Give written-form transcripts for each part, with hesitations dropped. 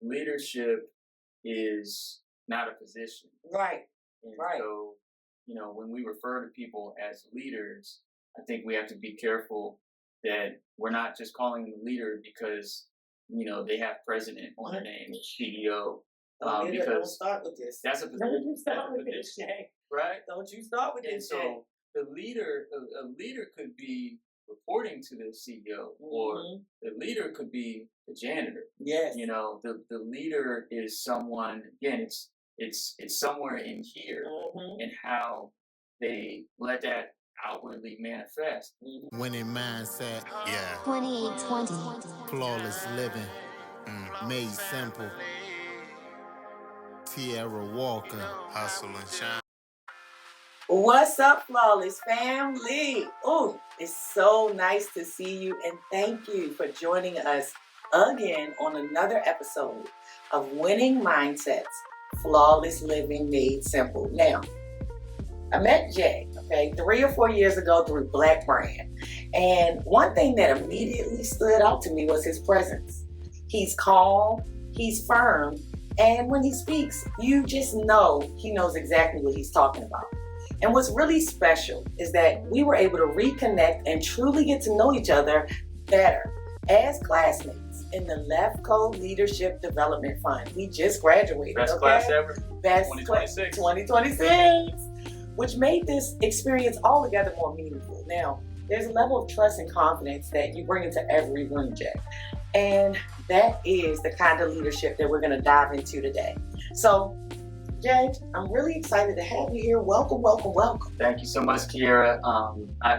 leadership is not a position. Right. And Right. so, when we refer to people as leaders, I think we have to be careful that we're not just calling them a leader because, they have president on their name, CEO, Don't because start with this. that's a Don't position, you start with this, Jay. right? Don't you start with And this, Jay. so the leader, a leader could be reporting to the CEO, or the leader could be the janitor. Yes. The leader is someone. Again, it's somewhere in here, and how they let that outwardly manifest. Winning mindset, Yeah. 2820. flawless living, made simple. Tierra Walker, Hustle and shine. What's up, Flawless family? Oh, it's so nice to see you, and thank you for joining us again on another episode of Winning Mindsets, Flawless Living Made Simple. Now, I met Jay, 3 or 4 years ago through Black Brand, and one thing that immediately stood out to me was his presence. He's calm, he's firm, and when he speaks, you just know he knows exactly what he's talking about. And what's really special is that we were able to reconnect and truly get to know each other better as classmates in the LEFCO Leadership Development Fund. We just graduated. Best class ever. Best 2026. 2026, which made this experience altogether more meaningful. Now, there's a level of trust and confidence that you bring into every room, Jay. And that is the kind of leadership that we're going to dive into today. So, Jay, I'm really excited to have you here. Welcome, welcome, welcome. Thank you so much, Kiera.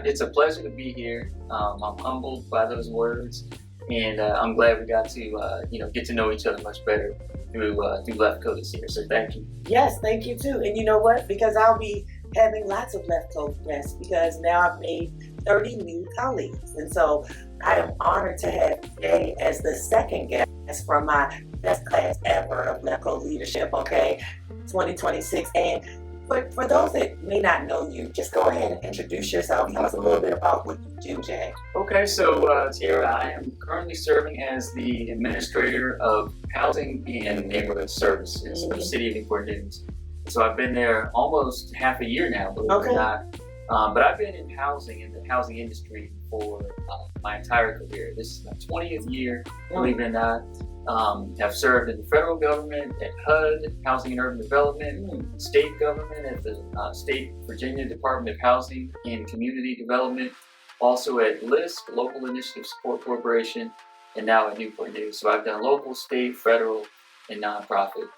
It's a pleasure to be here. I'm humbled by those words, and I'm glad we got to get to know each other much better through LEFCO this year. So thank you. Yes, thank you too. And you know what? Because I'll be having lots of LEFCO guests, because now I've made 30 new colleagues, and so I am honored to have Jay as the second guest from my best class ever of LEFCO leadership. 2026. And for those that may not know you, just go ahead and introduce yourself. Tell us a little bit about what you do, Jay. Okay, so Tierra, I am currently serving as the administrator of Housing and Neighborhood Services for the City of Newport. So I've been there almost half a year now, believe it or not. But I've been in the housing industry for my entire career. This is my 20th year, believe it or not. Have served in the federal government at HUD, Housing and Urban Development, state government at the State Virginia Department of Housing and Community Development, also at LISC, Local Initiative Support Corporation, and now at Newport News. So I've done local, state, federal, and nonprofit.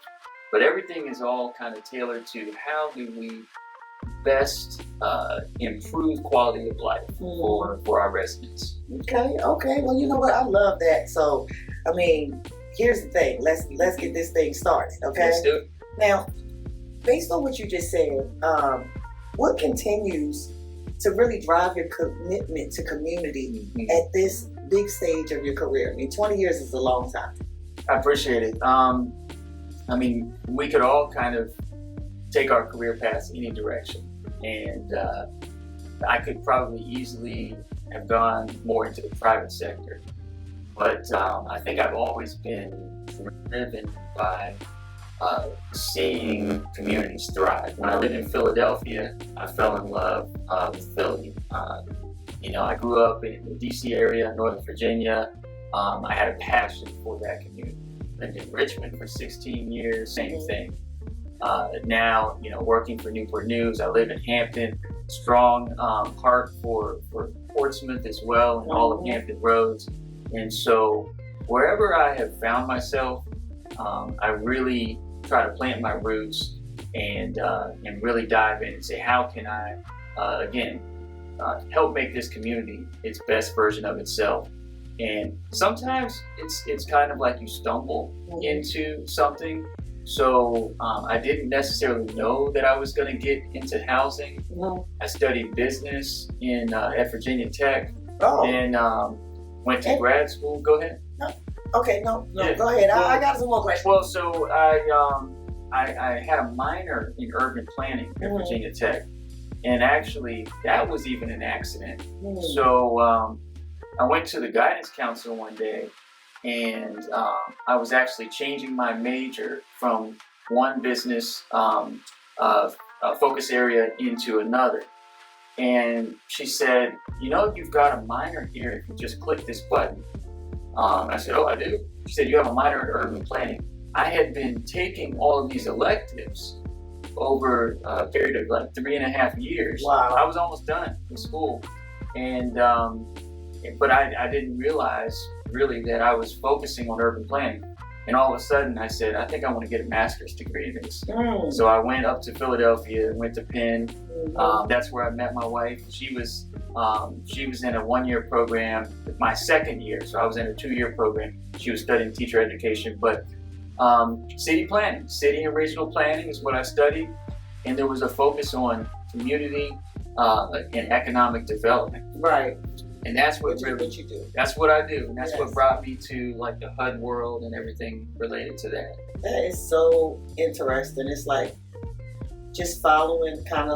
But everything is all kind of tailored to how do we best improve quality of life for our residents. Okay. Well, you know what? I love that. So, here's the thing. Let's get this thing started. Okay. Let's do it. Now, based on what you just said, what continues to really drive your commitment to community at this big stage of your career? 20 years is a long time. I appreciate it. We could all kind of take our career paths any direction, and I could probably easily have gone more into the private sector, but I think I've always been driven by seeing communities thrive. When I lived in Philadelphia, I fell in love with Philly. I grew up in the DC area, Northern Virginia. I had a passion for that community. Lived in Richmond for 16 years, same thing. Now, working for Newport News, I live in Hampton. Strong heart for Portsmouth as well, and all of Hampton Roads. And so wherever I have found myself, I really try to plant my roots and really dive in and say, how can I, help make this community its best version of itself? And sometimes it's kind of like you stumble into something. So I didn't necessarily know that I was going to get into housing. I studied business at Virginia Tech, and went to grad school. Go ahead. Go ahead. Well, I got some more questions. Well, so I had a minor in urban planning at Virginia Tech, and actually that was even an accident. So I went to the guidance counselor one day, and I was actually changing my major from one business focus area into another. And she said, you've got a minor here if you just click this button. I said, oh, I do? She said, you have a minor in urban planning. I had been taking all of these electives over a period of like 3.5 years. Wow. I was almost done with school. And, but I didn't realize really that I was focusing on urban planning. And all of a sudden I said, I think I want to get a master's degree in this. So I went up to Philadelphia, went to Penn. That's where I met my wife. She was in a 1-year program, my second year. So I was in a 2-year program. She was studying teacher education, but city planning, city and regional planning is what I studied. And there was a focus on community and economic development. Right. And that's what you do. That's what I do. And that's Yes. what brought me to like the HUD world and everything related to that. That is so interesting. It's like just following the path,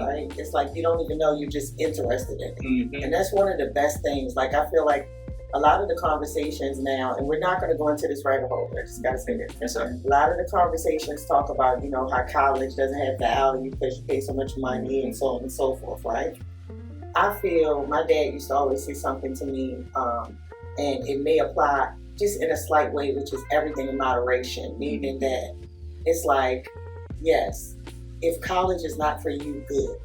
right? It's like you don't even know you're just interested in it. And that's one of the best things. Like I feel like a lot of the conversations now, and we're not going to go into this rabbit hole, I just got to say this. Yes, sir. A lot of the conversations talk about, how college doesn't have value because you pay so much money and so on and so forth, right? I feel my dad used to always say something to me, and it may apply just in a slight way, which is everything in moderation, meaning that it's like, yes, if college is not for you, good.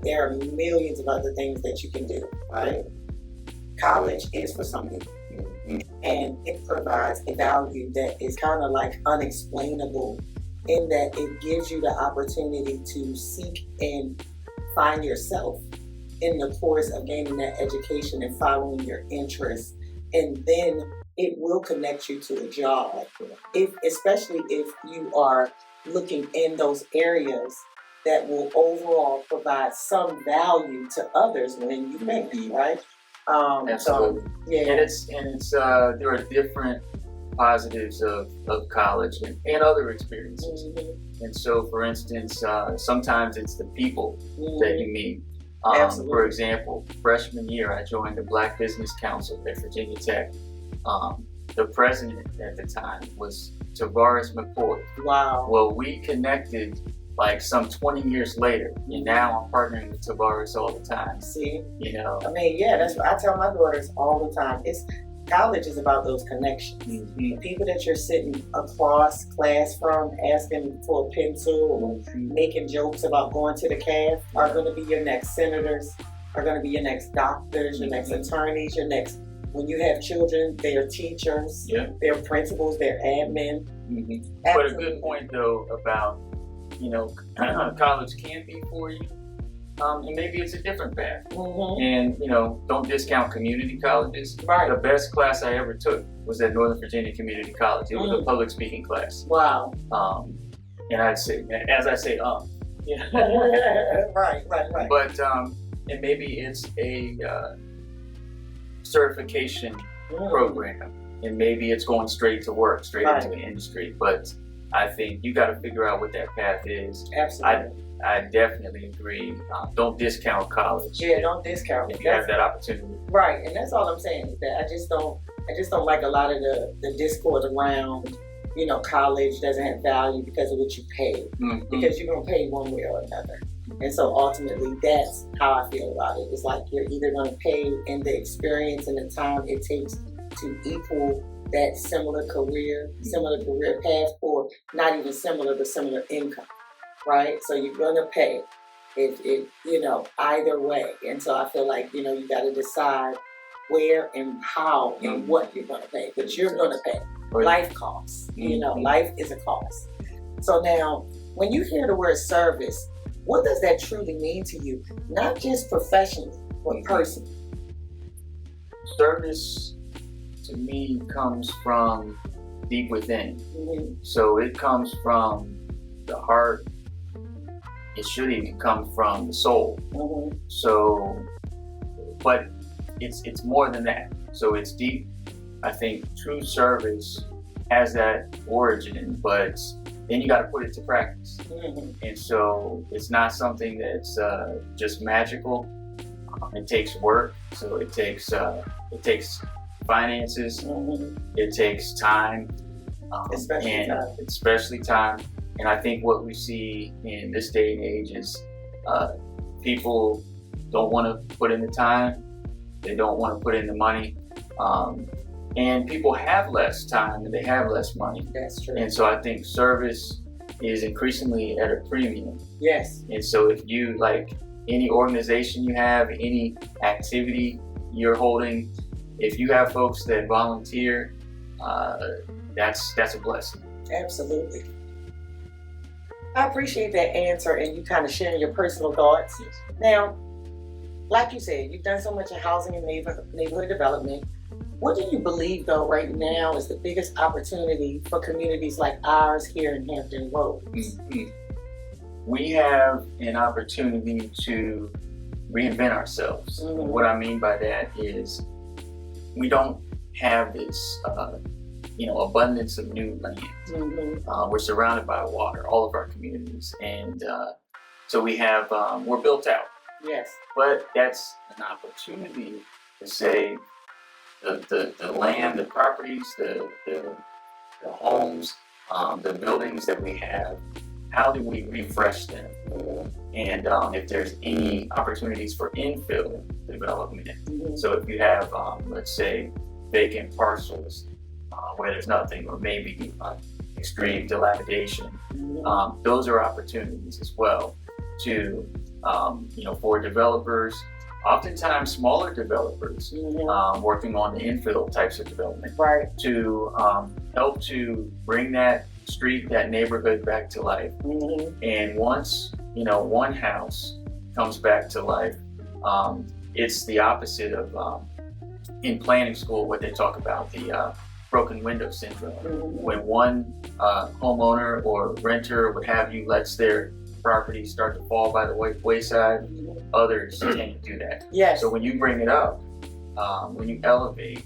There are millions of other things that you can do, right? College is for some people, and it provides a value that is kind of like unexplainable in that it gives you the opportunity to seek and find yourself in the course of gaining that education and following your interests, and then it will connect you to a job. Especially if you are looking in those areas that will overall provide some value to others when you make it, right? Absolutely. So, yeah. And it's there are different positives of college and other experiences. And so, for instance, sometimes it's the people that you meet. For example, freshman year, I joined the Black Business Council at Virginia Tech. The president at the time was Tavares McCoy. Wow. Well, we connected like some 20 years later, and now I'm partnering with Tavares all the time. See? I mean, yeah, that's what I tell my daughters all the time. College is about those connections. The people that you're sitting across class from, asking for a pencil or making jokes about going to the caf are going to be your next senators, are going to be your next doctors, your next attorneys, your next, when you have children, they're teachers, they're principals, they're admin. But a good point though about, college can be for you. And maybe it's a different path. And, don't discount community colleges. Right. The best class I ever took was at Northern Virginia Community College. It was a public speaking class. Wow. And I'd say, as I say, Right. But, and maybe it's a certification program. And maybe it's going straight to work, straight into the industry. But I think you got to figure out what that path is. Absolutely. I definitely agree. Don't discount college. Yeah, don't discount if you have that opportunity. Right, and that's all I'm saying. Is that I just don't like a lot of the discourse around, college doesn't have value because of what you pay. Because you're gonna pay one way or another. And so ultimately, that's how I feel about it. It's like you're either gonna pay in the experience and the time it takes to equal that similar career path, or not even similar, but similar income. Right? So you're going to pay either way. And so I feel like, you got to decide where and how and what you're going to pay. But you're going to pay. Life costs. Life is a cost. So now, when you hear the word service, what does that truly mean to you? Not just professionally, but personally. Service, to me, comes from deep within. So it comes from the heart. It should even come from the soul. So, but it's more than that. So it's deep. I think true service has that origin, but then you got to put it to practice. And so it's not something that's just magical. It takes work. So it takes finances. Mhm. It takes time, especially time. And I think what we see in this day and age is people don't want to put in the time, they don't want to put in the money, and people have less time and they have less money. That's true. And so I think service is increasingly at a premium. Yes. And so if you, like any organization you have, any activity you're holding, if you have folks that volunteer, that's a blessing. Absolutely. I appreciate that answer and you kind of sharing your personal thoughts. Yes. Now, like you said, you've done so much in housing and neighborhood development. What do you believe, though, right now is the biggest opportunity for communities like ours here in Hampton Roads? Mm-hmm. We have an opportunity to reinvent ourselves. Mm-hmm. And what I mean by that is we don't have this abundance of new land. Mm-hmm. We're surrounded by water, all of our communities, and so we have we're built out. Yes. But that's an opportunity to say the land, the properties, the homes, the buildings that we have, how do we refresh them? And if there's any opportunities for infill development. Mm-hmm. So if you have, let's say, vacant parcels where there's nothing, or maybe extreme dilapidation, Mm-hmm. those are opportunities as well to, for developers, oftentimes smaller developers, Mm-hmm. working on the infill types of development, Right. to help to bring that street, that neighborhood back to life. Mm-hmm. And once, one house comes back to life, it's the opposite of, in planning school, what they talk about, the broken window syndrome. Mm-hmm. When one homeowner or renter, what have you, lets their property start to fall by the wayside, Mm-hmm. others tend to do that. Yes. So when you bring it up, when you elevate,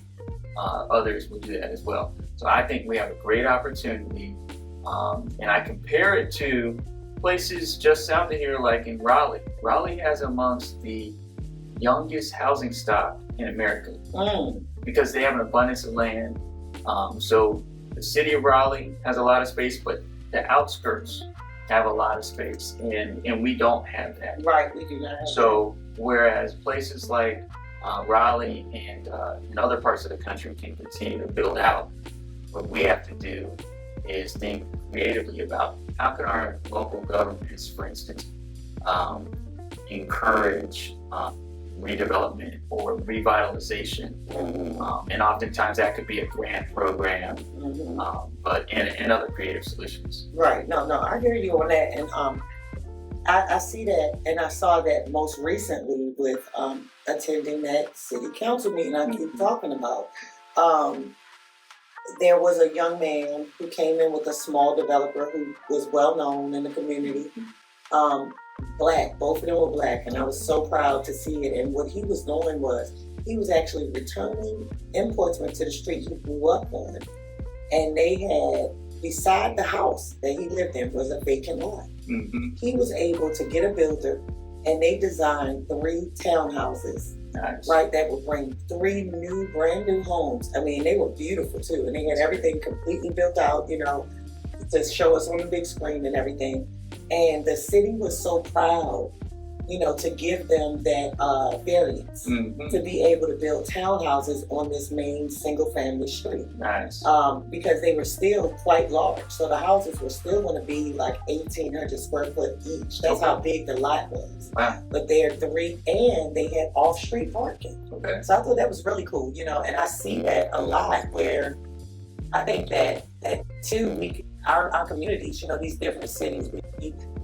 others will do that as well. So I think we have a great opportunity, and I compare it to places just south of here, like in Raleigh. Raleigh has amongst the youngest housing stock in America because they have an abundance of land. So the city of Raleigh has a lot of space, but the outskirts have a lot of space, and we don't have that. Right, we do not have So whereas places like Raleigh and in other parts of the country can continue to build out, what we have to do is think creatively about how can our local governments, for instance, encourage redevelopment or revitalization. And oftentimes that could be a grant program, and other creative solutions. Right. No, I hear you on that. And I see that, and I saw that most recently with attending that city council meeting I keep talking about. There was a young man who came in with a small developer who was well known in the community. Black, both of them were black, and I was so proud to see it. And what he was doing was he was actually returning imports to the street he grew up on, and they had, beside the house that he lived in was a vacant lot. Mm-hmm. He was able to get a builder, and they designed 3 townhouses, Nice. right, that would bring 3 brand new homes. I mean, they were beautiful too, and they had everything completely built out, to show us on the big screen and everything. And the city was so proud, to give them that variance to be able to build townhouses on this main single-family street. Nice. Because they were still quite large. So the houses were still going to be like 1,800 square foot each. That's how big the lot was. Wow. But they're 3, and they had off-street parking. Okay. So I thought that was really cool, and I see that a lot where I think that too, our communities, these different cities,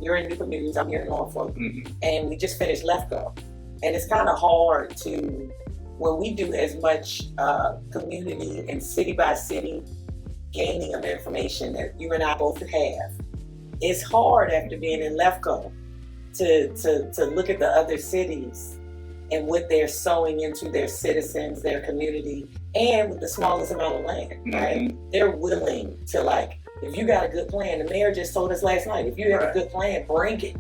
you're in new communities, I'm here in Norfolk, and we just finished LEFCO. And it's kind of hard to, when we do as much community and city by city gaining of information that you and I both have, it's hard after being in LEFCO to look at the other cities and what they're sowing into their citizens, their community, and with the smallest amount of land, right? They're willing to, if you got a good plan, the mayor just told us last night, if you have a good plan, bring it,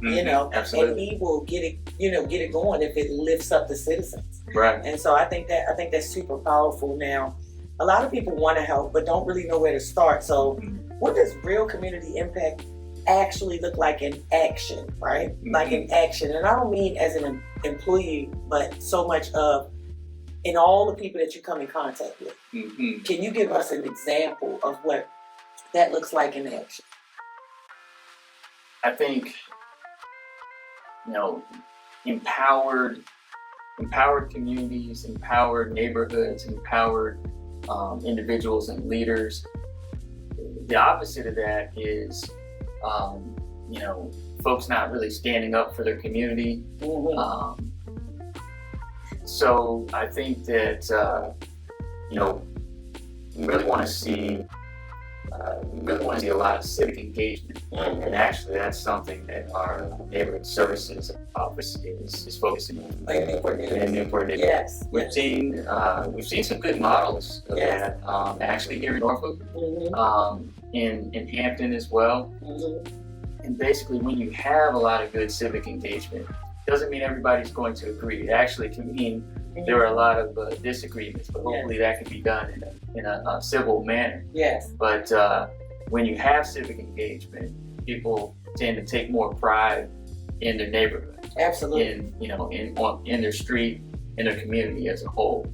Absolutely. and he will get it going if it lifts up the citizens. Right. And so I think that's super powerful now. a lot of people want to help but don't really know where to start. So what does real community impact actually look like in action, right? Like in action. And I don't mean as an employee, but so much of in all the people that you come in contact with. Can you give us an example of what that looks like in action? I think, empowered communities, empowered neighborhoods, empowered individuals and leaders. The opposite of that is, folks not really standing up for their community. So I think that, we really want to see a lot of civic engagement. And actually that's something that our neighborhood services office is focusing on. In Newport. Yes. We've seen some good models of that, actually here in Norfolk, in Hampton as well. And basically when you have a lot of good civic engagement, doesn't mean everybody's going to agree. It actually can mean there are a lot of disagreements, but hopefully that can be done in a civil manner. Yes. But when you have civic engagement, people tend to take more pride in their neighborhood, Absolutely. in their street, in their community as a whole.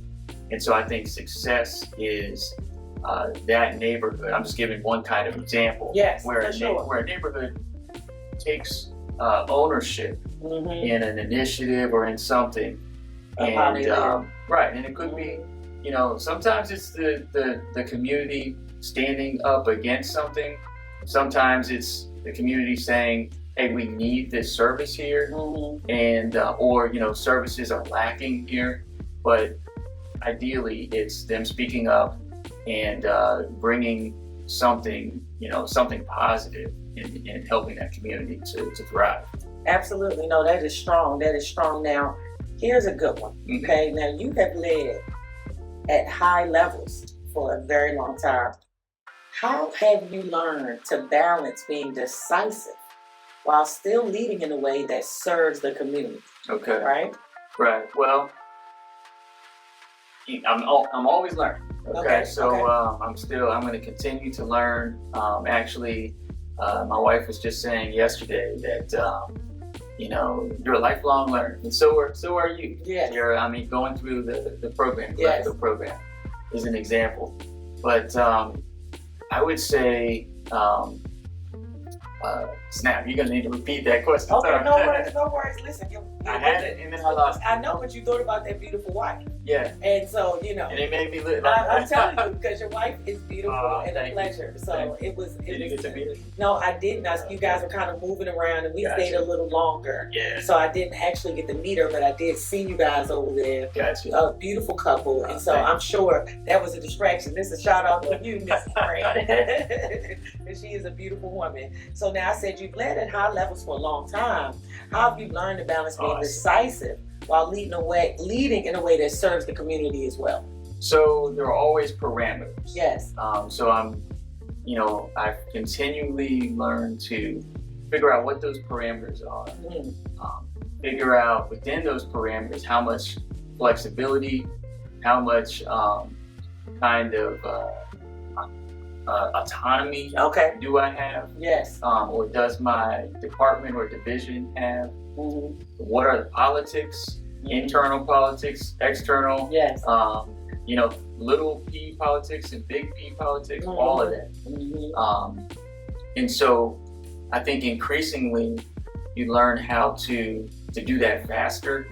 And so I think success is that neighborhood. I'm just giving one kind of example. Yes, where for a neighborhood takes ownership in an initiative or in something, and it could be, sometimes it's the community standing up against something. Sometimes it's the community saying, hey, we need this service here, and or services are lacking here. But ideally it's them speaking up and bringing something positive in helping that community to thrive. Absolutely. No, that is strong. That is strong. Now, here's a good one. Okay. Now, you have led at high levels for a very long time. How have you learned to balance being decisive while still leading in a way that serves the community? Okay. Right? Right. Well, I'm always learning. Okay. So I'm going to continue to learn. Actually, my wife was just saying yesterday that you're a lifelong learner, and so are you. Yes. Going through the program, yes. the program is an example. But I would say, Snap, you're gonna need to repeat that question. Okay, no worries. Listen, I had it and then I lost it. I know, but you thought about that beautiful wife. Yeah. And so, And it made me live. I'm telling you, because your wife is beautiful and a pleasure. You. So it was. Did you get to meet her? No, I didn't. You guys were kind of moving around, and we stayed a little longer. Yeah. So I didn't actually get to meet her, but I did see you guys over there. Gotcha. A beautiful couple, and so I'm sure that was a distraction. This is a shout out to you, Mrs. Grant, and she is a beautiful woman. So now I said you've led at high levels for a long time. How have you learned to balance being decisive while leading in a way that serves the community as well? So there are always parameters. Yes. So I've continually learned to figure out what those parameters are. Figure out within those parameters how much flexibility, how much autonomy do I have? Yes. Or does my department or division have? What are the politics? Internal politics, external. Yes. Little p politics and big P politics, all of that. And so I think increasingly you learn how to do that faster,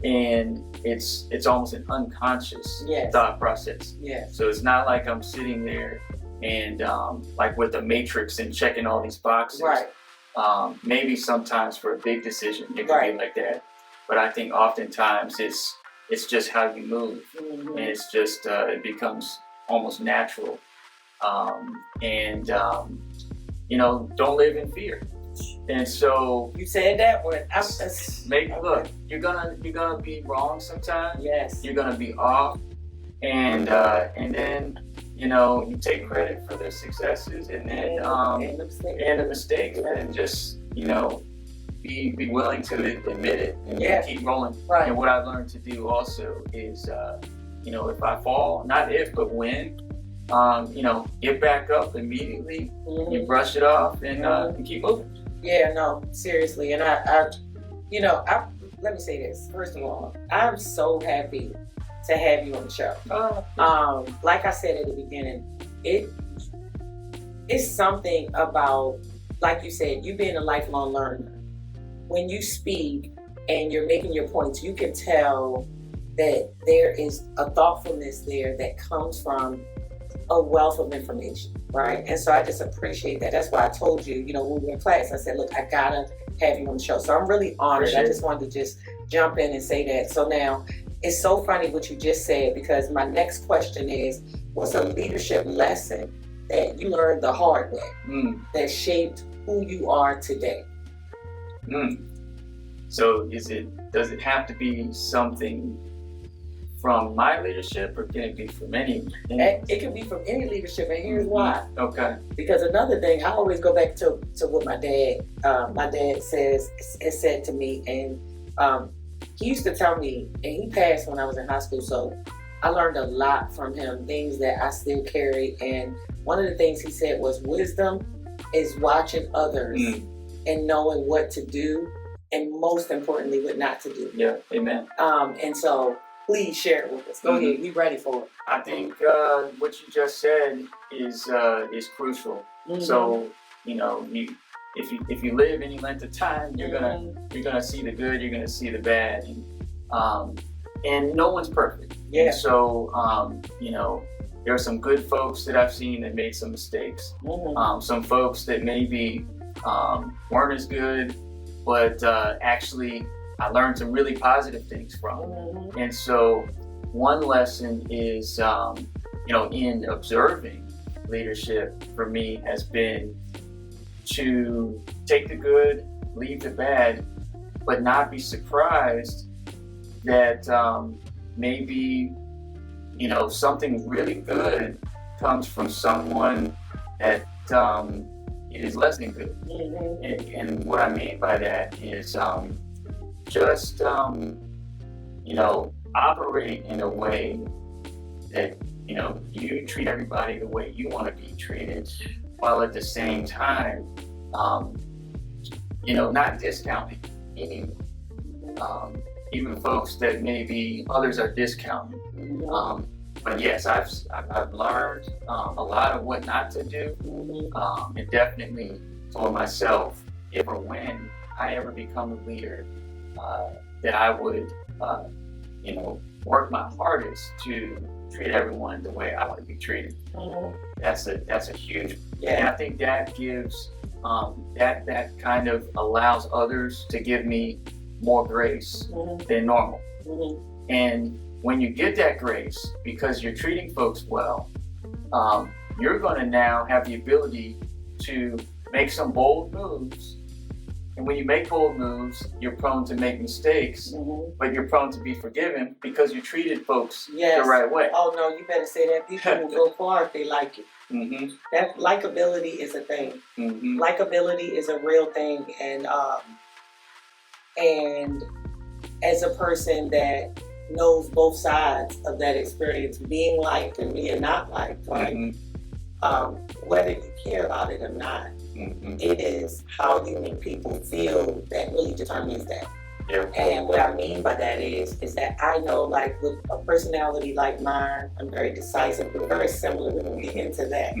and it's almost an unconscious thought process. Yes. So it's not like I'm sitting there and like with the matrix and checking all these boxes. Right. Maybe sometimes for a big decision it can be like that, but I think oftentimes it's just how you move, and it's just it becomes almost natural. Don't live in fear. And so you said that one. Look, you're gonna be wrong sometimes. Yes. You're gonna be off, and then you take credit for the successes, and then and the mistakes, and just be willing to admit it and keep rolling. Right. And what I've learned to do also is if I fall, not if, but when, get back up immediately, you brush it off and keep moving. Yeah, no, seriously. And let me say this. First of all, I'm so happy to have you on the show. Like I said at the beginning, it's something about, like you said, you being a lifelong learner. When you speak and you're making your points, you can tell that there is a thoughtfulness there that comes from a wealth of information, right? And so I just appreciate that. That's why I told you, when we were in class, I said, look, I gotta have you on the show. So I'm really honored. I just wanted to just jump in and say that. So now, it's so funny what you just said, because my next question is, what's a leadership lesson that you learned the hard way that shaped who you are today? So does it have to be something from my leadership, or can it be from any? It can be from any leadership, and here's why. Okay. Because another thing, I always go back to what my dad said to me, and he used to tell me, and he passed when I was in high school, so I learned a lot from him, things that I still carry. And one of the things he said was, wisdom is watching others and knowing what to do, and most importantly, what not to do. Yeah, amen. And so please share it with us. Go ahead, we ready for it. I think what you just said is crucial. So, if you live any length of time, you're gonna see the good, you're gonna see the bad, and no one's perfect. Yeah. And so there are some good folks that I've seen that made some mistakes. Some folks that maybe weren't as good, but actually I learned some really positive things from. And so one lesson is, in observing leadership for me has been to take the good, leave the bad, but not be surprised that maybe, something really good comes from someone that is less than good. And what I mean by that is just operate in a way that you treat everybody the way you want to be treated, while at the same time not discounting even folks that maybe others are discounting. But yes, I've learned a lot of what not to do, and definitely for myself, if or when I ever become a leader, that I would, work my hardest to treat everyone the way I want to be treated. That's a huge, and I think that gives, that kind of allows others to give me more grace than normal. And when you get that grace, because you're treating folks well, you're going to now have the ability to make some bold moves. And when you make bold moves, you're prone to make mistakes, but you're prone to be forgiven because you treated folks the right way. Oh no, you better say that. People will go far if they like it. That likability is a thing. Likability is a real thing, and as a person that knows both sides of that experience, being liked and being not liked, right? Whether you care about it or not, it is how you make people feel that really determines that. And what I mean by that is that I know, like, with a personality like mine, I'm very decisive. We're very similar. We're going to get into that.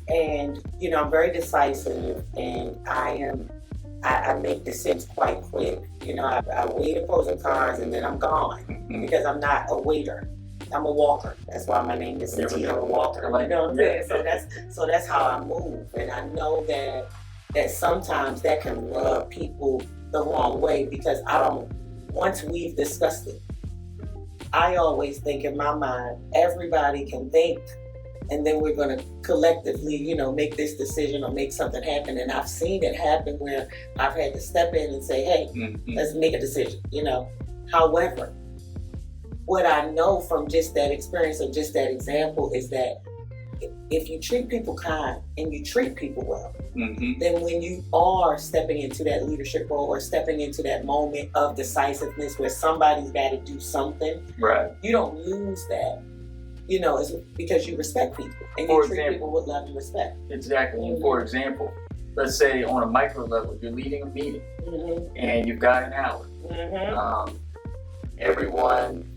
And I'm very decisive, and I make decisions quite quick. I weigh the pros and cons, and then I'm gone, because I'm not a waiter. I'm a walker. That's why my name is City of Newport. You know what I'm saying? So that's how I move, and I know that sometimes that can rub people the wrong way, because once we've discussed it, I always think in my mind, everybody can think, and then we're going to collectively, make this decision or make something happen. And I've seen it happen where I've had to step in and say, hey, let's make a decision, However, what I know from just that experience or just that example is that if you treat people kind and you treat people well, Mm-hmm. then when you are stepping into that leadership role or stepping into that moment of decisiveness where somebody's got to do something, Right. you don't lose that. It's because you respect people and For you treat example. people with love and respect. Exactly. And for example, let's say on a micro level, you're leading a meeting Mm-hmm. and you've got an hour. Mm-hmm. Everyone,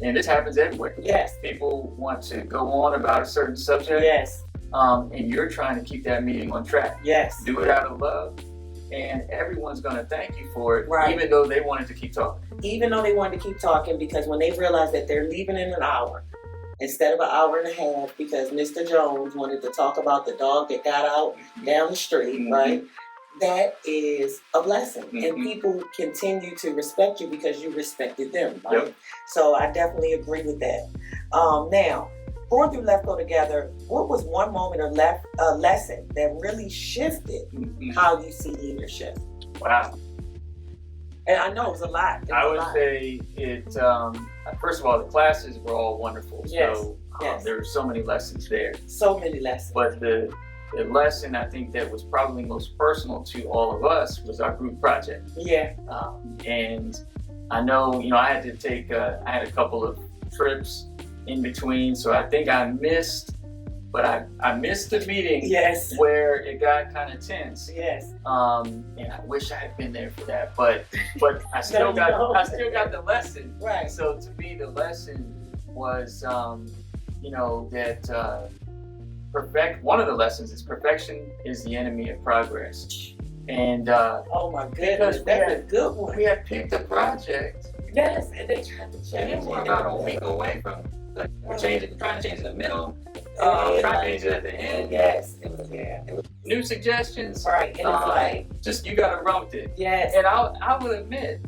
and this happens everywhere. Yes. People want to go on about a certain subject, Yes. and you're trying to keep that meeting on track. Yes. Do it out of love, and everyone's going to thank you for it, Right. even though they wanted to keep talking. Even though they wanted to keep talking, because when they realized that they're leaving in an hour instead of an hour and a half because Mr. Jones wanted to talk about the dog that got out down the street, Mhm. right? That is a blessing. And Mhm. people continue to respect you because you respected them, right? Yep. So I definitely agree with that. Now, going through Left Go Together, what was one moment or lesson that really shifted Mhm. how you see leadership? Wow. And I know it was a lot. It was I a would lot. say it, first of all, the classes were all wonderful. Yes, So yes. there were so many lessons there. So many lessons. But the lesson I think that was probably most personal to all of us was our group project. Yeah. And I know, I had to take, I had a couple of trips in between. So I think I missed the meeting Yes. where it got kind of tense. Yes. And I wish I had been there for that, but I still got the lesson. Right. So to me, the lesson was, that one of the lessons is perfection is the enemy of progress. And Oh my goodness, Because that's a good one. we had picked a project, Yes, and they tried to and change we're it. about a week away from trying to change it in the middle, Yeah. trying to change it at the end. Yes, it was New suggestions, right. And it's like, just you gotta run with it. yes, And I will admit,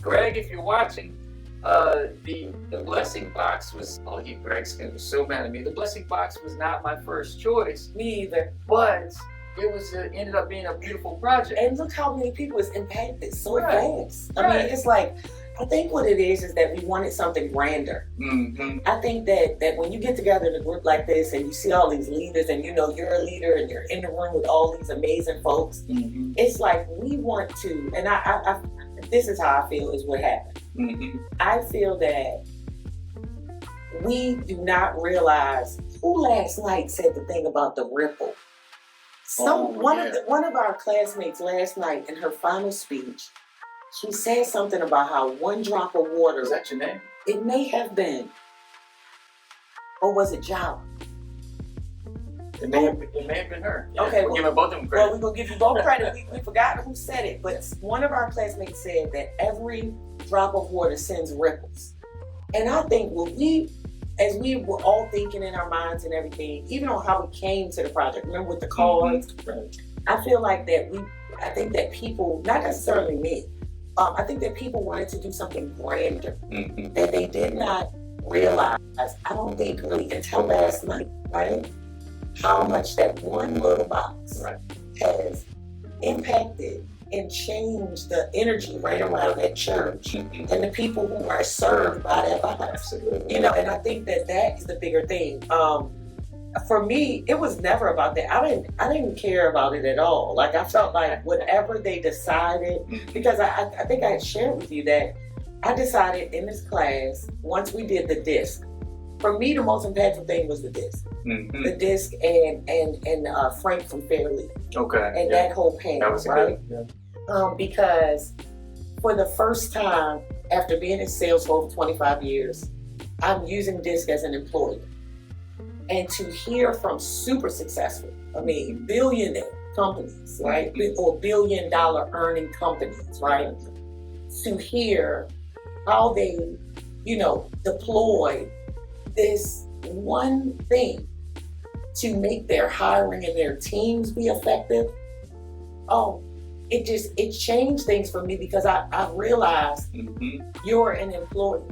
Greg, if you're watching, the blessing box was, Greg's gonna be so mad at me. The blessing box was not my first choice, me either. but it ended up being a beautiful project. And look how many people it's impacted so Right. fast. I Right. mean, it's like, I think what it is that we wanted something grander. Mm-hmm. I think that when you get together in a group like this and you see all these leaders and you're a leader and you're in the room with all these amazing folks, Mm-hmm. it's like we want to, and I this is how I feel is what happened. Mm-hmm. I feel that we do not realize who last night said the thing about the ripple. One of our classmates last night in her final speech, she said something about how one drop of water, Is that your name? it may have been, or was it Java? It may have been her. Yeah, Okay, we're well- giving both of them Well, credit. we're gonna give you both credit. We forgot who said it, but one of our classmates said that every drop of water sends ripples. And I think as we were all thinking in our minds and everything, even on how we came to the project, remember with the cards, Right. I feel like I think that people, not necessarily me, I think that people wanted to do something grander Mm-hmm. that they did not realize, I don't think really until last night, right? How much that one little box Right. has impacted and changed the energy right around that church Mm-hmm. and the people who are served by that box. Absolutely. And I think that is the bigger thing. For me, it was never about that. I didn't care about it at all. Like I felt like whatever they decided, Mhm. because I think I had shared with you that I decided in this class, once we did the disc, for me the most impactful thing was the disc. Mm-hmm. The disc and Frank from Fairleigh Okay. and yeah. that whole panel, That was right? good. Yeah. Because for the first time after being in sales for over 25 years, I'm using DISC as an employee. And to hear from super successful, billionaire companies, right? Or $1 billion earning companies, right? To hear how they, deploy this one thing to make their hiring and their teams be effective. It changed things for me because I realized Mm-hmm. you're an employee.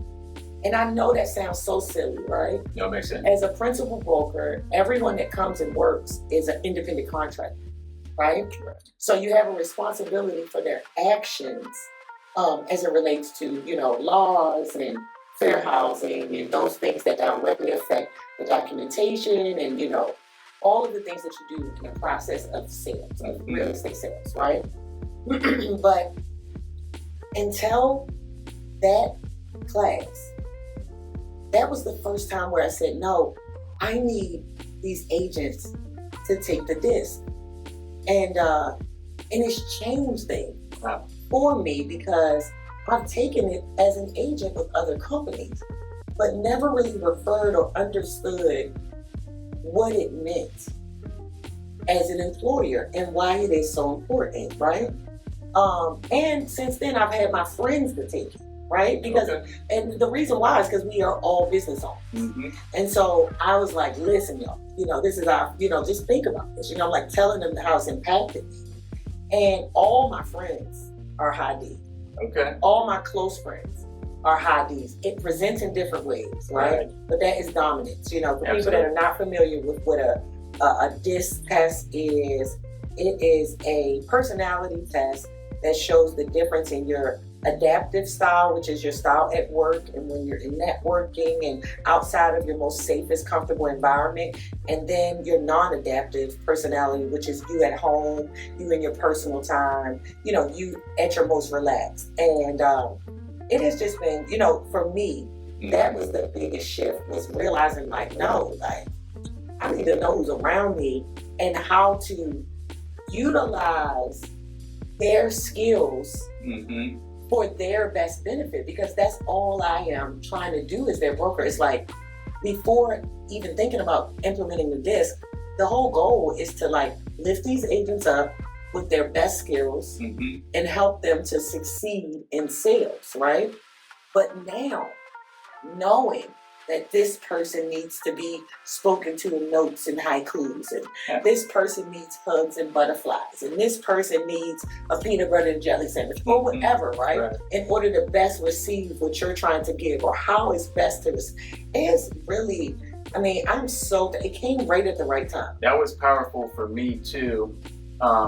And I know that sounds so silly, right? That makes sense. As a principal broker, everyone that comes and works is an independent contractor, right? So you have a responsibility for their actions as it relates to, laws and fair housing and those things that directly affect the documentation and, all of the things that you do in the process of sales, of real estate sales, right? But until that class, that was the first time where I said, no, I need these agents to take the disc. And it's changed things for me because I've taken it as an agent with other companies, but never really referred or understood what it meant as an employer and why it is so important, right? And since then, I've had my friends to take it, right? Because, and the reason why is because we are all business owners. And so I was like, listen, y'all, this is our, just think about this. I'm like telling them how it's impacted me. And all my friends are high D. All my close friends are high Ds. It presents in different ways, right? But that is dominance. For people that are not familiar with what a DISC test is, it is a personality test that shows the difference in your adaptive style, which is your style at work and when you're in networking and outside of your most safest, comfortable environment, and then your non-adaptive personality, which is you at home, you in your personal time, you at your most relaxed. And it has just been, for me, that was the biggest shift, was realizing I need to know who's around me and how to utilize their skills for their best benefit, because that's all I am trying to do as their broker. It's like, before even thinking about implementing the DISC, the whole goal is to lift these agents up with their best skills and help them to succeed in sales, right? But now, knowing that this person needs to be spoken to in notes and haikus, and this person needs hugs and butterflies, and this person needs a peanut butter and jelly sandwich, or whatever, right? In order to best receive what you're trying to give, or how it's best to receive. It's really, it came right at the right time. That was powerful for me too,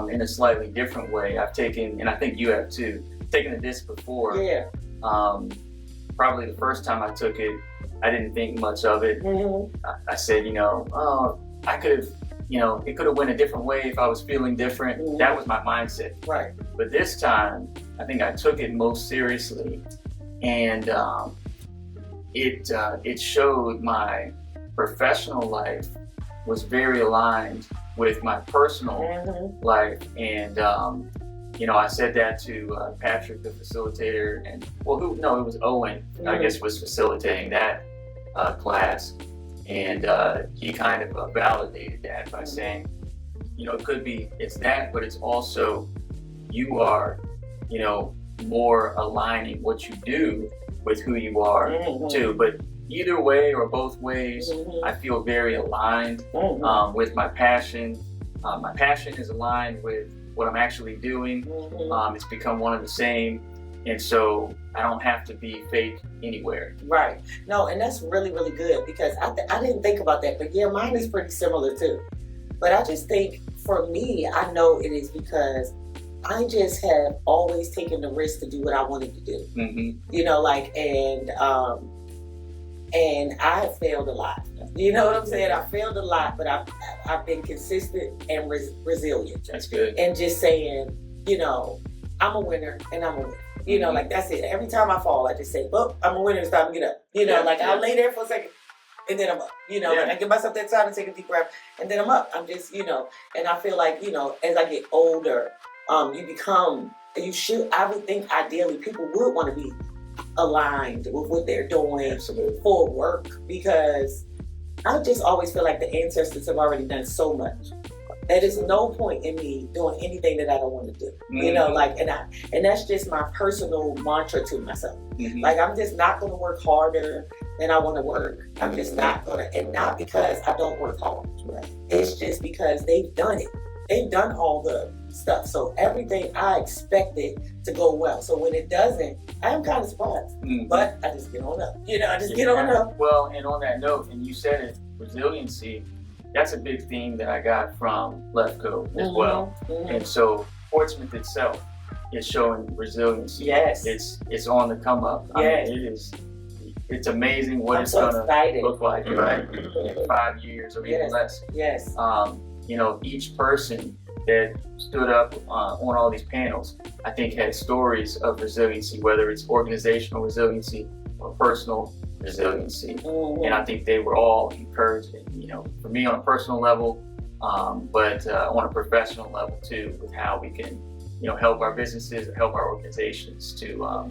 in a slightly different way. I've taken, and I think you have too, taken a disc before. Probably the first time I took it, I didn't think much of it. I said, I could have, it could have went a different way if I was feeling different. That was my mindset. Right. But this time, I think I took it most seriously, and it showed my professional life was very aligned with my personal life, and I said that to Patrick, the facilitator, and it was Owen, I guess, was facilitating that class, and he kind of validated that by saying, it could be, it's that, but it's also, you are, more aligning what you do with who you are too. But either way or both ways, I feel very aligned with my passion. My passion is aligned with what I'm actually doing. It's become one and the same. And so I don't have to be fake anywhere. Right. No, and that's really, really good, because I didn't think about that. But yeah, mine is pretty similar too. But I just think, for me, I know it is because I just have always taken the risk to do what I wanted to do. And I have failed a lot. You know what I'm saying? I failed a lot, but I've been consistent and resilient. That's good. And just saying, I'm a winner and I'm a winner. That's it. Every time I fall, I just say, well, I'm a winner, it's time to get up. I'll lay there for a second and then I'm up. I give myself that time to take a deep breath and then I'm up. I'm just, and I feel like, as I get older, I would think ideally people would want to be aligned with what they're doing for work, because I just always feel like the ancestors have already done so much. There is no point in me doing anything that I don't want to do. And that's just my personal mantra to myself. I'm just not going to work harder than I want to work. I'm just not going to, and not because I don't work hard. It's just because they've done it. They've done all the stuff. So everything I expected to go well. So when it doesn't, I am kind of surprised. But I just get on up. Get on up. Well, and on that note, and you said it, resiliency, that's a big theme that I got from LEFCO as well. And so Portsmouth itself is showing resiliency. Yes. It's on the come up. It is. it's amazing what I'm it's so going to excited. look like, right? In 5 years or even Yes. less. Yes. You know, each person that stood up on all these panels, I think had stories of resiliency, whether it's organizational resiliency or personal resiliency. Mhm. And I think they were all encouraging, you know, for me on a personal level, but on a professional level too, with how we can, you know, help our businesses or help our organizations to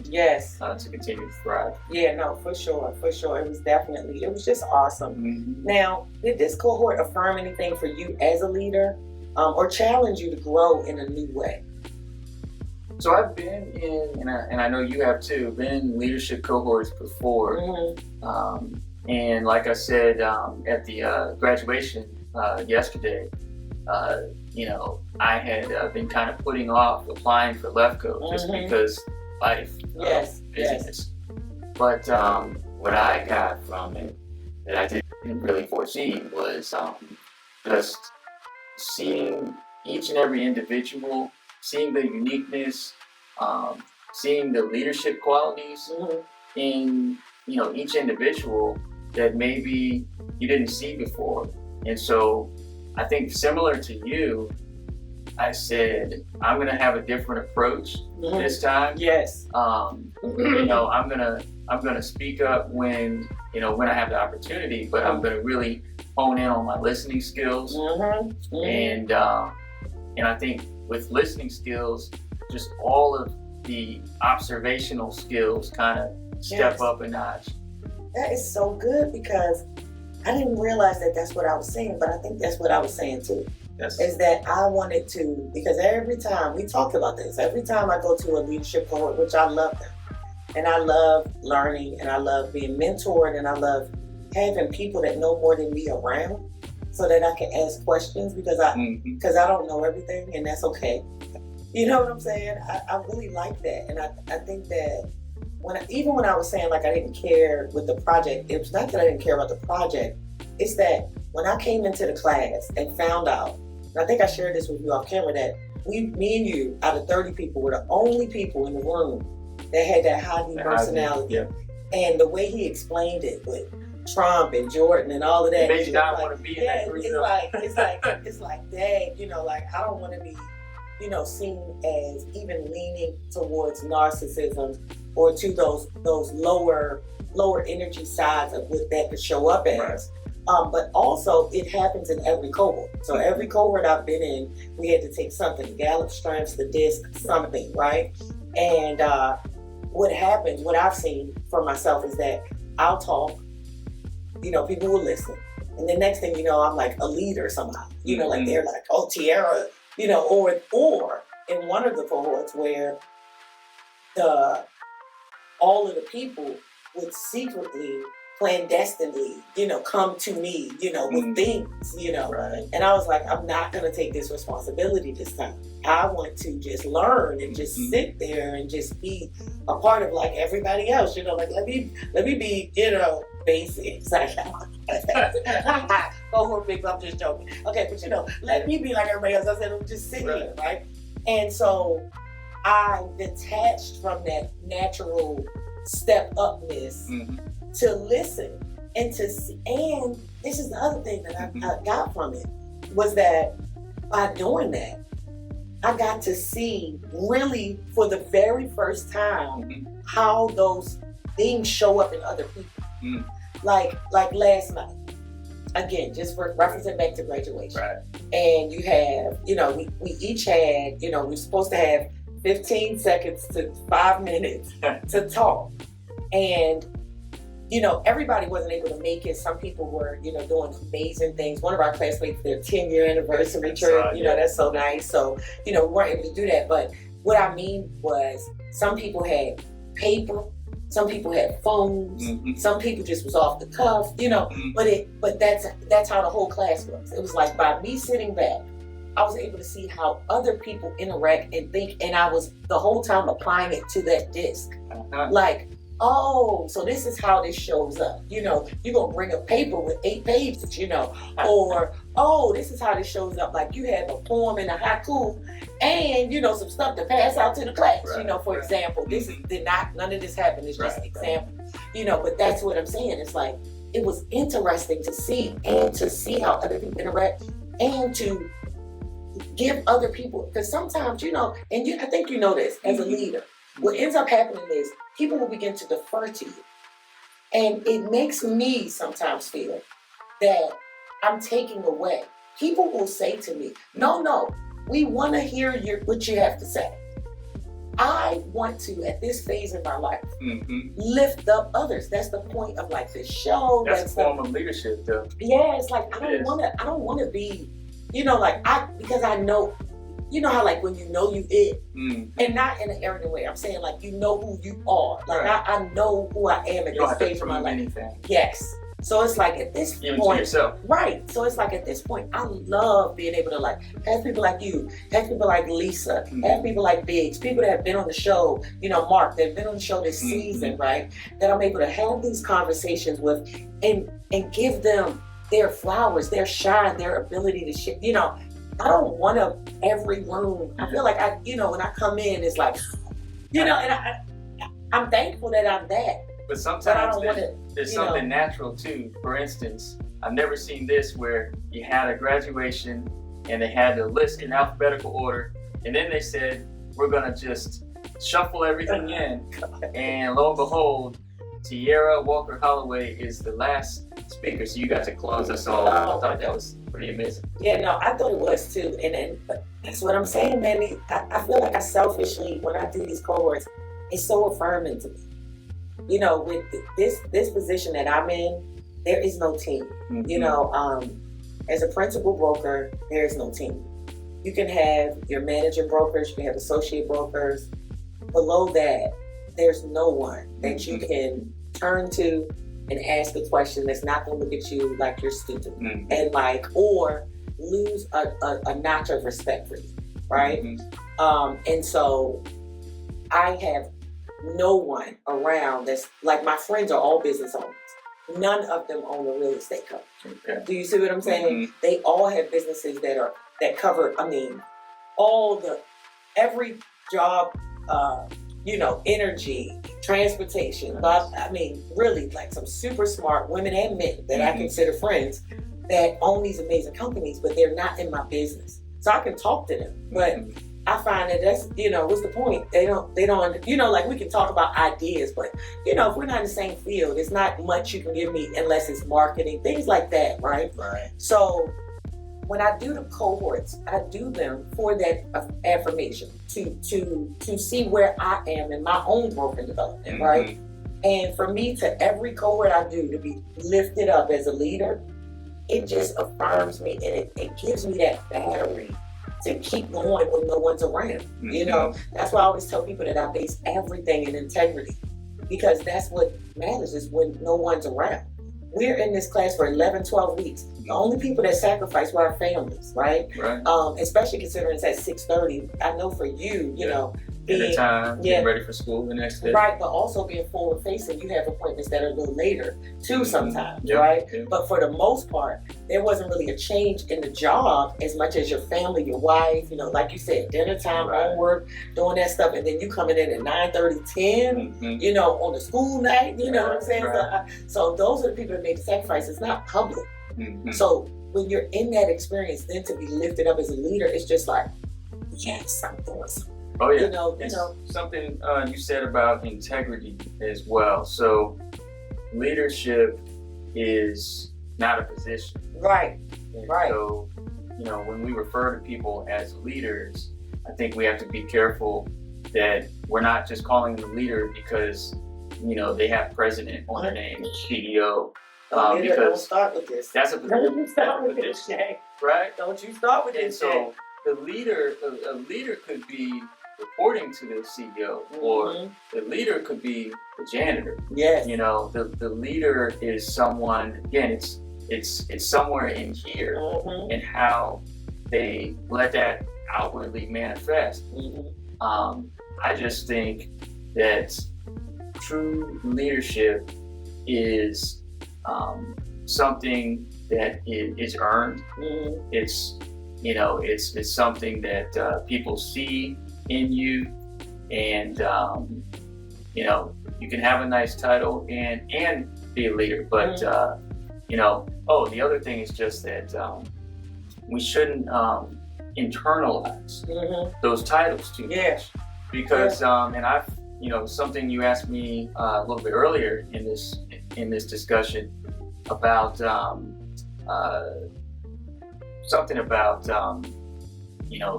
Yes. to continue to thrive. Yeah, no, for sure. It was just awesome. Mm-hmm. Now, did this cohort affirm anything for you as a leader, or challenge you to grow in a new way? So I've been in, and I know you have too, been in leadership cohorts before. Mm-hmm. And like I said at the graduation yesterday, you know, I had been kind of putting off applying for LEFCO just Mhm. because life, Yes, busyness. But what I got from it that I didn't really foresee was just seeing each and every individual, seeing the uniqueness, seeing the leadership qualities Mhm. in, you know, each individual that maybe you didn't see before. And so I think similar to you, I said I'm gonna have a different approach Mhm. this time. Yes. You know, I'm gonna speak up when, you know, when I have the opportunity, but I'm gonna really hone in on my listening skills. Mhm. Mhm. And I think with listening skills, just all of the observational skills kind of step Yes. up a notch. That is so good, because I didn't realize that that's what I was saying, but I think that's what I was saying too. That's Is that I wanted to, because every time we talked about this, every time I go to a leadership cohort, which I love them, and I love learning, and I love being mentored, and I love having people that know more than me around, so that I can ask questions, because I don't know everything, and that's okay. You know what I'm saying? I really like that, and I think that even when I was saying like I didn't care with the project, it was not that I didn't care about the project. It's that when I came into the class and found out, and I think I shared this with you off camera, that me and you, out of 30 people, were the only people in the room that had that high D personality. Yeah. And the way he explained it with Trump and Jordan and all of that, It made you not want to be in that group. it's like, dang, you know, like I don't want to be, you know, seen as even leaning towards narcissism or to those lower energy sides of what that could show up as. Right. But also it happens in every cohort. So every cohort I've been in, we had to take something, Gallup strengths, the DISC, something, right? And what happens, what I've seen for myself is that I'll talk, you know, people will listen. And the next thing you know, I'm like a leader somehow. You know, like they're like, oh, Tiara, you know, or in one of the cohorts where all of the people would secretly, clandestinely, you know, come to me, you know, with things, you know. Right. And I was like, I'm not going to take this responsibility this time. I want to just learn and just sit there and just be a part of like everybody else, you know, like let me be, you know, basic. Cohort big, I'm just joking. Okay, but you know, let me be like everybody else. I said, I'm just sitting here, right? And so I detached from that natural step upness to listen and to see. And this is the other thing that I got from it, was that by doing that, I got to see really for the very first time how those things show up in other people. Like last night, again, just for referencing back to graduation. Right. And you have, you know, we each had, you know, we're supposed to have 15 seconds to 5 minutes to talk. And, you know, everybody wasn't able to make it. Some people were, you know, doing amazing things. One of our classmates, their 10-year anniversary trip, you know, that's so nice. So, you know, we weren't able to do that. But what I mean was some people had paper, some people had phones, some people just was off the cuff, you know, but that's how the whole class was. It was like by me sitting back, I was able to see how other people interact and think, and I was the whole time applying it to that disc. Like, oh, so this is how this shows up. You know, you're gonna bring a paper with 8 pages, you know, or oh, this is how this shows up. Like you have a poem and a haiku and, some stuff to pass out to the class, Right, for right. example. This did not, none of this happened. It's just Right, example, but that's what I'm saying. It's like, it was interesting to see and to see how other people interact and to give other people, because sometimes, I think you know this as a leader, what ends up happening is people will begin to defer to you. And it makes me sometimes feel that I'm taking away. People will say to me, no, we want to hear what you have to say. I want to, at this phase in my life, lift up others. That's the point of like this show. That's a form of leadership, though. Yeah, it's like I don't want to be, because I know, how like when you know you it, and not in an arrogant way. I'm saying like who you are. Like I know who I am at this phase of my life. Anything. Yes. So it's like at this Even point, to yourself. right? So it's like at this point, I love being able to like have people like you, have people like Lisa, have people like Biggs, people that have been on the show, Mark, that have been on the show this season, right? That I'm able to have these conversations with and give them their flowers, their shine, their ability to share. I don't want to every room. I feel like when I come in, it's like, and I'm thankful that I'm that. But sometimes But there's something natural too. For instance, I've never seen this where you had a graduation and they had the list in alphabetical order, and then they said, we're gonna just shuffle everything in, and lo and behold, Tierra Walker Holloway is the last speaker, so you got to close us all out. I thought that was pretty amazing. Yeah, no, I thought it was too, but that's what I'm saying, man. I feel like I selfishly, when I do these cohorts, it's so affirming to me. With this position that I'm in, there is no team. As a principal broker, there is no team. You can have your manager brokers, you can have associate brokers. Below that, there's no one that you can turn to and ask a question that's not going to look at you like you're stupid and or lose a notch of respect for you, right? And so I have no one around that's like, my friends are all business owners. None of them own a real estate company. Okay. Do you see what I'm saying? They all have businesses that cover, every job, energy, transportation. Really like some super smart women and men that I consider friends that own these amazing companies, but they're not in my business. So I can talk to them, but I find that that's, what's the point? They don't, like we can talk about ideas, but, if we're not in the same field, it's not much you can give me unless it's marketing, things like that, right? Right. So when I do the cohorts, I do them for that affirmation to see where I am in my own growth and development, right? And for me to every cohort I do to be lifted up as a leader, it just affirms me and it gives me that battery to keep going when no one's around. That's why I always tell people that I base everything in integrity, because that's what matters is when no one's around. We're in this class for 11, 12 weeks. The only people that sacrifice were our families, right? Especially considering it's at 6:30. I know for you, Dinner time, getting ready for school the next day. Right, but also being forward facing, you have appointments that are a little later too sometimes, right? But for the most part, there wasn't really a change in the job as much as your family, your wife, like you said, dinner time, homework, doing that stuff, and then you coming in at 9:30, 10, on the school night, what I'm saying? So those are the people that make the sacrifice. It's not public. So when you're in that experience, then to be lifted up as a leader, it's just like, yes, I'm doing something. Oh yeah, something you said about integrity as well. So leadership is not a position. Right. So, when we refer to people as leaders, I think we have to be careful that we're not just calling them a leader because, they have president on their name, CEO. Because don't start with this. That's a position. Don't you start with this, Jay. Right? Don't you start with this, Jay. So a leader could be reporting to the CEO, or the leader could be the janitor. Yes. The leader is someone, again, it's somewhere in here and how they let that outwardly manifest. I just think that true leadership is something that it's earned. Mhm. It's it's something that people see in you, and you can have a nice title and be a leader, but the other thing is just that we shouldn't internalize Mhm. those titles too Yeah. much, because and I've something you asked me a little bit earlier in this discussion about something about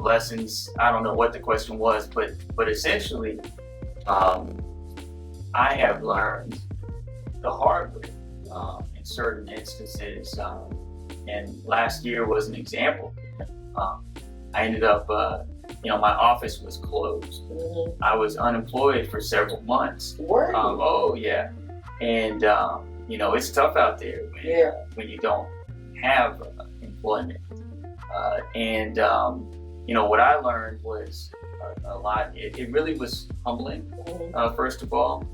lessons. I don't know what the question was, but essentially I have learned the hard way in certain instances, and last year was an example. I ended up, my office was closed. Mhm. I was unemployed for several months. Word. Oh yeah, and it's tough out there when you don't have employment. And what I learned was a lot. It really was humbling, Mhm. first of all.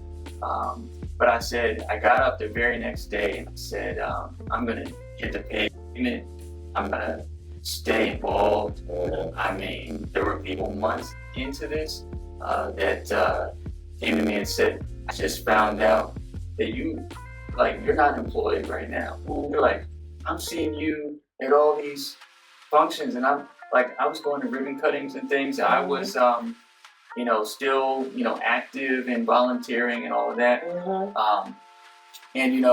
But I got up the very next day and said, I'm gonna get the payment. I'm gonna stay involved. I mean, there were people months into this that came to me and said, I just found out that you're not employed right now. You're like, I'm seeing you at all these functions, and I'm like, I was going to ribbon cuttings and things. I was still active and volunteering and all of that. Mhm. And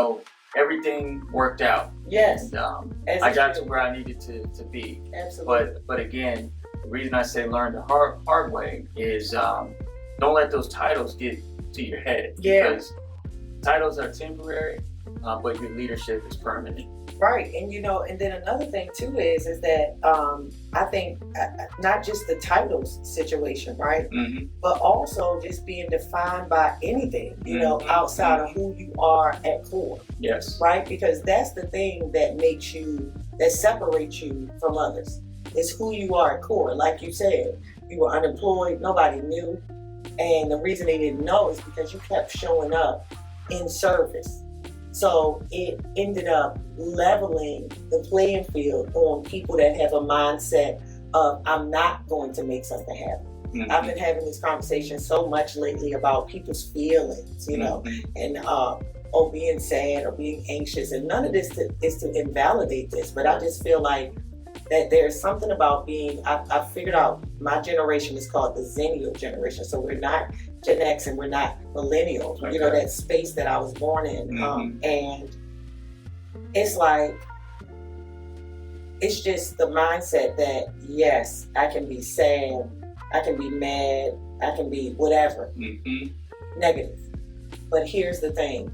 everything worked out. Yes. And I got to where I needed to be. Absolutely. But again, the reason I say learn the hard way is don't let those titles get to your head. Yeah. Because titles are temporary, but your leadership is permanent. Right, and then another thing too is that I think not just the titles situation, right, Mm-hmm. but also just being defined by anything, Mhm. outside of who you are at core, Yes. right? Because that's the thing that separates you from others. Is who you are at core. Like you said, you were unemployed, nobody knew, and the reason they didn't know is because you kept showing up in service. So it ended up leveling the playing field on people that have a mindset of, I'm not going to make something happen. Mm-hmm. I've been having this conversation so much lately about people's feelings, Mm-hmm. and being sad or being anxious. And none of this is to invalidate this, but I just feel like that there's something about I figured out my generation is called the Zennial generation. So we're not Gen X and we're not millennials, Okay. that space that I was born in. Mhm. And it's like, it's just the mindset that, yes, I can be sad, I can be mad, I can be whatever, Mm-hmm. negative. But here's the thing,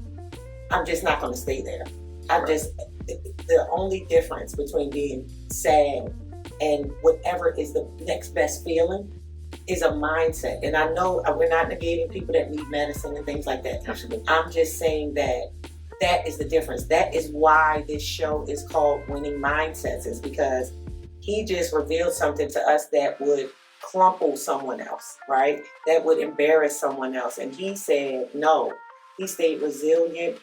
I'm just not going to stay there. The only difference between being sad and whatever is the next best feeling is a mindset. And I know we're not negating people that need medicine and things like that. Absolutely. I'm just saying that is the difference. That is why this show is called Winning Mindsets, is because he just revealed something to us that would crumple someone else, right? That would embarrass someone else. And he said no. He stayed resilient.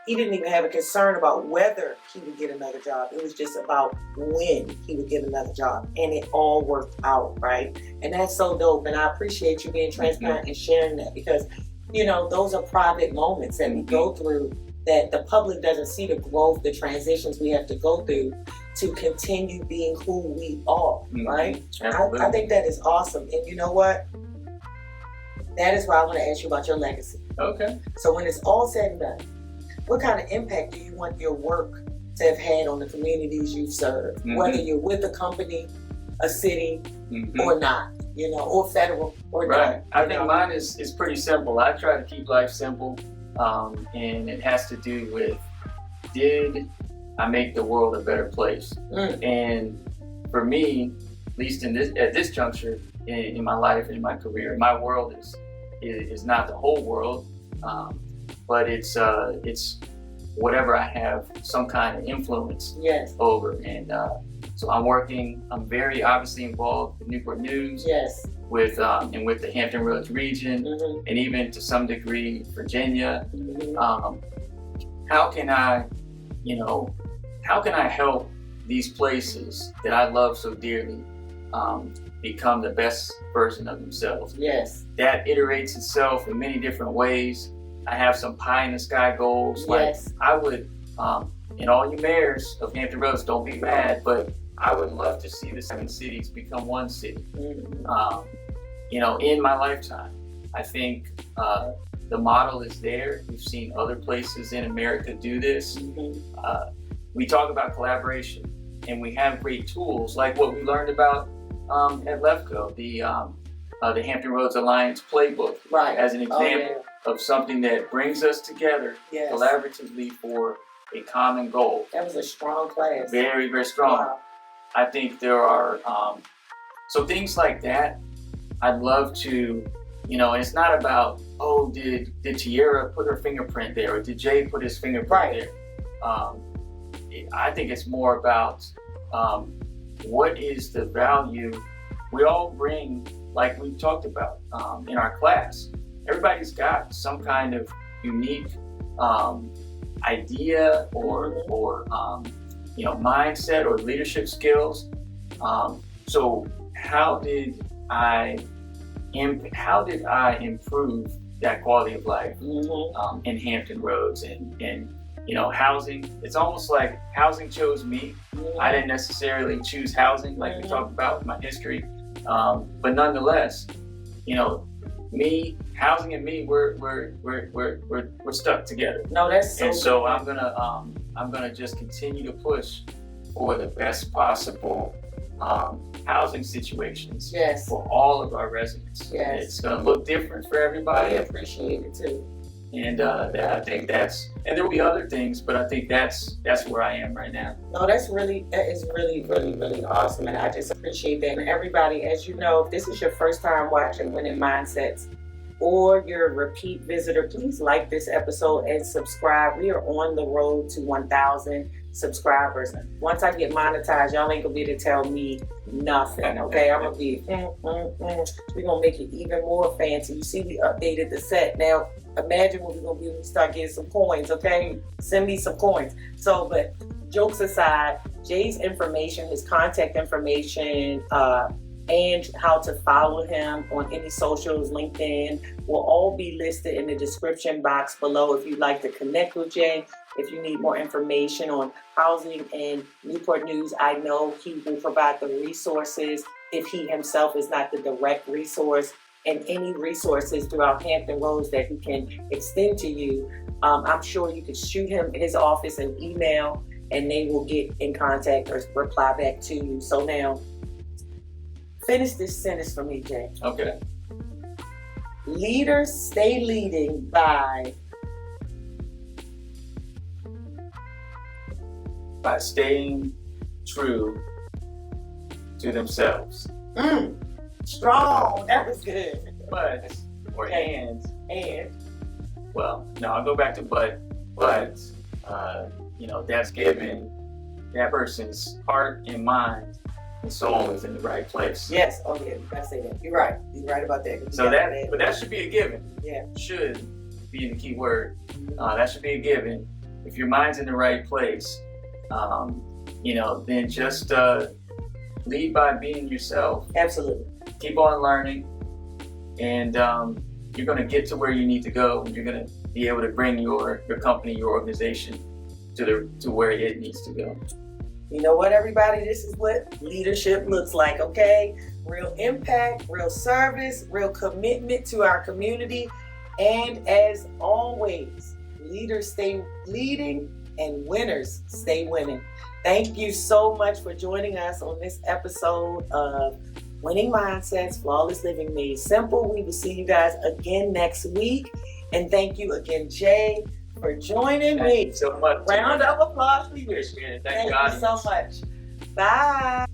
He didn't even have a concern about whether he would get another job. It was just about when he would get another job. And it all worked out, right? And that's so dope. And I appreciate you being transparent and sharing that, because, those are private moments that we go through that the public doesn't see, the growth, the transitions we have to go through to continue being who we are, right? Absolutely. I think that is awesome. And you know what? That is why I want to ask you about your legacy. Okay. So when it's all said and done, what kind of impact do you want your work to have had on the communities you've served? Mm-hmm. Whether you're with a company, a city, Mm-hmm. or not, or federal or Right. not. I think mine is pretty simple. I try to keep life simple, and it has to do with, did I make the world a better place? Mm. And for me, at least at this juncture in my life, in my career, my world is not the whole world, but it's whatever I have some kind of influence Yes. over. And so I'm very obviously involved with Newport News, Yes. with the Hampton Roads region, Mm-hmm. and even to some degree Virginia. Mm-hmm. How can I, how can I help these places that I love so dearly become the best version of themselves? Yes. That iterates itself in many different ways. I have some pie in the sky goals. Yes. Like I would, and all you mayors of Hampton Roads, don't be mad, but I would love to see the 7 cities become 1 city. Mm-hmm. In my lifetime. I think the model is there. We've seen other places in America do this. Mm-hmm. We talk about collaboration, and we have great tools like what we learned about at LEFCO, the Hampton Roads Alliance playbook, Right. as an example of something that brings us together Yes. collaboratively for a common goal. That was a strong class. Very, very strong. Wow. I think there are, so things like that, I'd love to, and it's not about, did Tiara put her fingerprint there, or did Jay put his fingerprint Right. there? I think it's more about what is the value we all bring, like we talked about in our class. Everybody's got some kind of unique idea or mindset or leadership skills. So how did I improve that quality of life in Hampton Roads and housing? It's almost like housing chose me. I didn't necessarily choose housing like we talked about in my history, but nonetheless, housing and me, we're stuck together. No, that's so. And so I'm gonna just continue to push for the best possible housing situations Yes. for all of our residents. Yes. It's gonna look different for everybody. I appreciate it too. And I think and there will be other things, but I think that's where I am right now. No, that is really, really awesome, and I just appreciate that. And everybody, as you know, if this is your first time watching Winning Mindsets, or you're a repeat visitor, please like this episode and subscribe. We are on the road to 1,000 subscribers. Once I get monetized, y'all ain't gonna be able to tell me nothing, okay? I'm gonna be, we're gonna make it even more fancy. You see, we updated the set. Now, imagine what we're gonna be when we start getting some coins, okay? Send me some coins. So, but jokes aside, Jay's information, his contact information, and how to follow him on any socials, LinkedIn, will all be listed in the description box below if you'd like to connect with Jay. If you need more information on housing and Newport News, I know he will provide the resources if he himself is not the direct resource, and any resources throughout Hampton Roads that he can extend to you. I'm sure you could shoot him his office an email and they will get in contact or reply back to you. So now, finish this sentence for me, Jay. Okay. Leaders stay leading by staying true to themselves. Strong. That was good. But, or Okay. and, well, no, I'll go back to but, that's given that person's heart and mind and soul is in the right place. Yes. Oh yeah. You gotta say that. You're right. You're right about that. So but that should be a given. Yeah. Should be the key word. That should be a given. If your mind's in the right place, then just lead by being yourself. Absolutely. Keep on learning, and you're going to get to where you need to go, and you're going to be able to bring your company, your organization to where it needs to go. You know what, everybody? This is what leadership looks like, okay? Real impact, real service, real commitment to our community. And as always, leaders stay leading and winners stay winning. Thank you so much for joining us on this episode of Winning Mindsets, Flawless Living Made Simple. We will see you guys again next week. And thank you again, Jay, for joining me. Thank you so much. Round of applause for you. Appreciate it. Thank you so much. Bye.